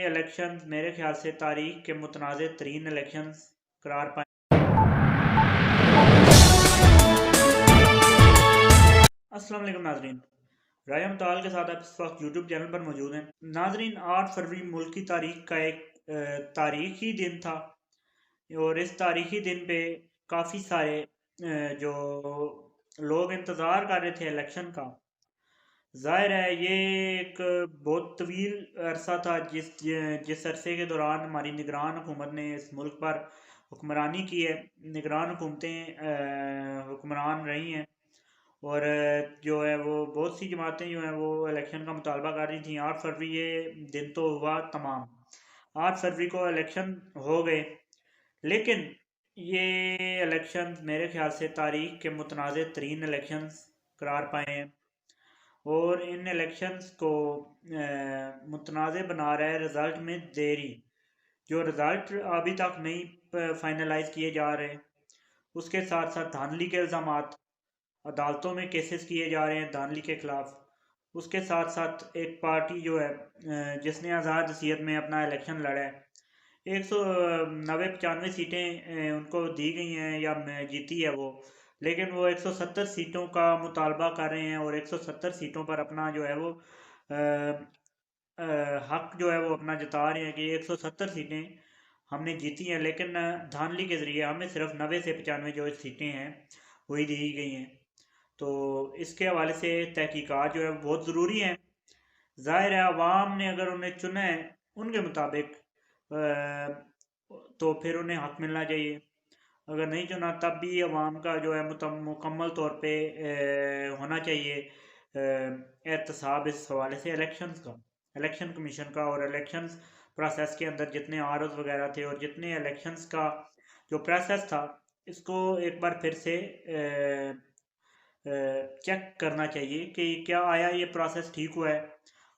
Election मेरे ख्याल से तारीख के मुतनाज़ तरीन इलेक्शन करार पाए। अस्सलाम वालेकुम नाजरीन, रायम ताल के साथ आप इस वक्त यूट्यूब चैनल पर मौजूद हैं। नाजरीन, 8 फरवरी मुल्क की तारीख का एक तारीखी दिन था और इस तारीखी दिन पे काफ़ी सारे जो लोग इंतज़ार कर रहे थे इलेक्शन का। ज़ाहिर है ये एक बहुत तवील अरसा था जिस अरसे के दौरान हमारी निगरान हुकूमत ने इस मुल्क पर हुक्मरानी की है। निगरान हुकूमतें हुक्मरान रही हैं और जो है वो बहुत सी जमातें जो हैं वो इलेक्शन का मुतालबा कर रही थी। 8 फरवरी ये दिन तो हुआ तमाम। 8 फरवरी को इलेक्शन हो गए, लेकिन ये इलेक्शन मेरे ख्याल से तारीख के मुतनाज़ तरीन इलेक्शन करार पाए हैं और इन इलेक्शंस को मुतनाज़ बना रहा है रिज़ल्ट में देरी। जो रिज़ल्ट अभी तक नहीं फाइनलाइज किए जा रहे, उसके साथ साथ धांधली के इल्ज़ामात, अदालतों में केसेस किए जा रहे हैं धांधली के ख़िलाफ़। उसके साथ साथ एक पार्टी जो है जिसने आज़ाद हसीयत में अपना इलेक्शन लड़ा है, 190-95 सीटें उनको दी गई हैं या जीती है वो, लेकिन वो 170 सीटों का मुतालबा कर रहे हैं और 170 सीटों पर अपना जो है वो हक जो है वो अपना जता रहे हैं कि 170 सीटें हमने जीती हैं, लेकिन धांधली के ज़रिए हमें सिर्फ 90 से 95 जो सीटें हैं वही दी गई हैं। तो इसके हवाले से तहकीकात जो है बहुत ज़रूरी है। ज़ाहिर है अवाम ने अगर उन्हें चुना है उनके मुताबिक तो फिर उन्हें हक मिलना चाहिए। अगर नहीं चुना तब भी अवाम का जो है मुकम्मल तौर पे होना चाहिए एहतसाब इस हवाले से इलेक्शन कमीशन का और इलेक्शन प्रोसेस के अंदर जितने आरओज़ वगैरह थे और जितने इलेक्शंस का जो प्रोसेस था, इसको एक बार फिर से चेक करना चाहिए कि क्या आया ये प्रोसेस ठीक हुआ है,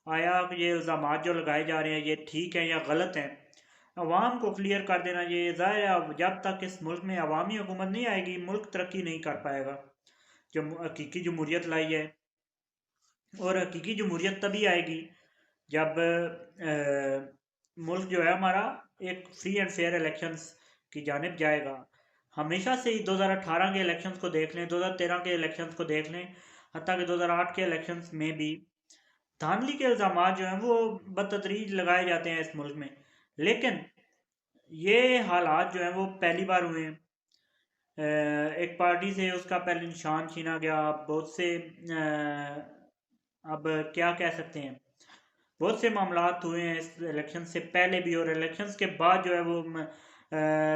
आया ये इल्ज़ामात जो लगाए जा रहे हैं ये ठीक है या गलत हैं। अवाम को क्लियर कर देना चाहिए। ज़ाहिर है अब जब तक इस मुल्क में अवामी हुकूमत नहीं आएगी मुल्क तरक्की नहीं कर पाएगा। जो हकीकी जमहूरियत लाई है, और हकीकी जमहूरियत तभी आएगी जब मुल्क जो है हमारा एक फ्री एंड फेयर इलेक्शंस की जानिब जाएगा। हमेशा से ही 2018 के इलेक्शंस को देख लें, 2013 के इलेक्शंस को देख लें, हत्ता कि 2008 के इलेक्शंस में भी धांधली के इल्ज़ामात जो हैं वो बतदरीज लगाए जाते हैं इस मुल्क में। लेकिन ये हालात जो हैं वो पहली बार हुए हैं। एक पार्टी से उसका पहले निशान छीना गया। बहुत से अब क्या कह सकते हैं, बहुत से मामलात हुए हैं इस इलेक्शन से पहले भी और इलेक्शंस के बाद जो है वो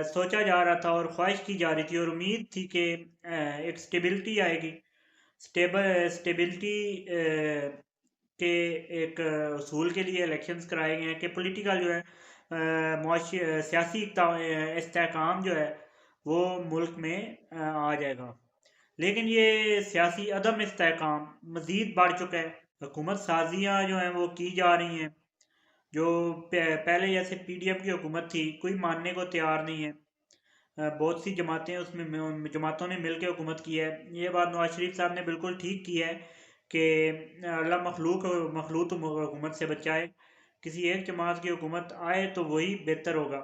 सोचा जा रहा था और ख्वाहिश की जा रही थी और उम्मीद थी कि एक स्टेबिलिटी आएगी। स्टेबिलिटी के एक असूल के लिए इलेक्शंस कराए गए हैं कि पॉलिटिकल जो है सियासी इस्तेहकाम जो है वो मुल्क में आ जाएगा। लेकिन ये सियासी अदम इस्तेहकाम मज़ीद बढ़ चुका है। हुकूमत साजियाँ जो हैं वो की जा रही हैं। जो पहले जैसे पीडीएम की हुकूमत थी कोई मानने को तैयार नहीं है। बहुत सी जमातें उसमें जमातों ने मिल के हुकूमत की है। ये बात नवाज शरीफ साहब ने बिल्कुल ठीक की है कि अल्लाह मखलूत हुकूमत से बचाए। किसी एक जमात की हुकूमत आए तो वही बेहतर होगा।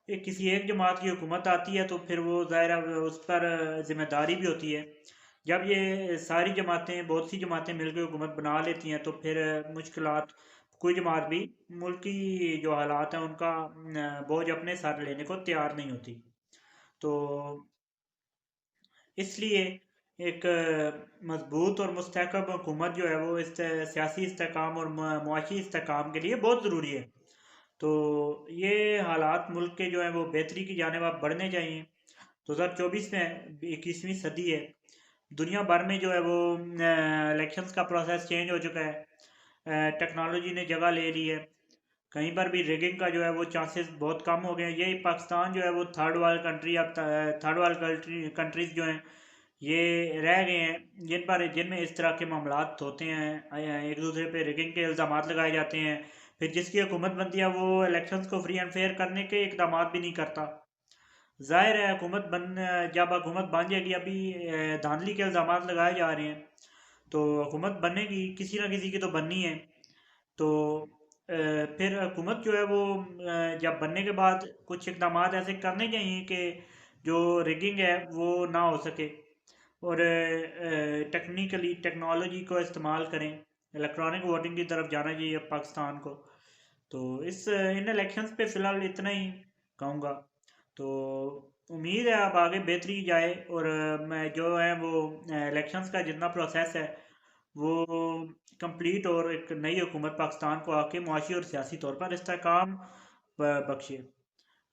किसी एक जमात की हुकूमत आती है तो फिर वो ज़ाहिर है उस पर ज़िम्मेदारी भी होती है। जब ये सारी जमातें बहुत सी जमातें मिलकर हुकूमत बना लेती हैं तो फिर मुश्किलात, कोई जमात भी मुल्क की जो हालात हैं उनका बोझ अपने सर लेने को तैयार नहीं होती। तो इसलिए एक मजबूत और मुस्तहकम हुकूमत जो है वो इस सियासी इस्तेहकाम और मुआशी इस्तेहकाम के लिए बहुत ज़रूरी है। तो ये हालात मुल्क के जो हैं वो बेहतरी की जानिब अब बढ़ने चाहिए। 2024 में 21वीं सदी है, दुनिया भर में जो है वो इलेक्शंस का प्रोसेस चेंज हो चुका है। टेक्नोलॉजी ने जगह ले ली है। कहीं पर भी रिगिंग का जो है वो चांसेस बहुत कम हो गए हैं। यही पाकिस्तान जो है वो थर्ड वर्ल्ड कंट्री, अब थर्ड वर्ल्ड कंट्रीज़ जो हैं ये रह गए हैं जिनमें इस तरह के मामलात होते हैं। एक दूसरे पे रिगिंग के इल्ज़ामात लगाए जाते हैं, फिर जिसकी हुकूमत बनती है वो इलेक्शंस को फ्री एंड फेयर करने के इकदाम भी नहीं करता। ज़ाहिर है जब हुकूमत बन जाएगी, अभी धांधली के इल्ज़ाम लगाए जा रहे हैं तो हुकूमत बनेगी, किसी ना किसी की तो बननी है। तो फिर हुकूमत जो है वो जब बनने के बाद कुछ इकदाम ऐसे करने चाहिए कि जो रिगिंग है वो ना हो सके, और टेक्निकली टेक्नोलॉजी को इस्तेमाल करें। इलेक्ट्रॉनिक वोटिंग की तरफ जाना चाहिए अब पाकिस्तान को। तो इस इन इलेक्शंस पे फ़िलहाल इतना ही कहूँगा। तो उम्मीद है अब आगे बेहतरी जाए, और मैं जो है वो इलेक्शंस का जितना प्रोसेस है वो कंप्लीट, और एक नई हुकूमत पाकिस्तान को आके मुआशी और सियासी तौर पर इस्तेहकाम बख्शे।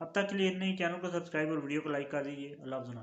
अब तक के लिए इतने ही। चैनल को सब्सक्राइब और वीडियो को लाइक कर दीजिए। अल्लाह हाफ़िज़।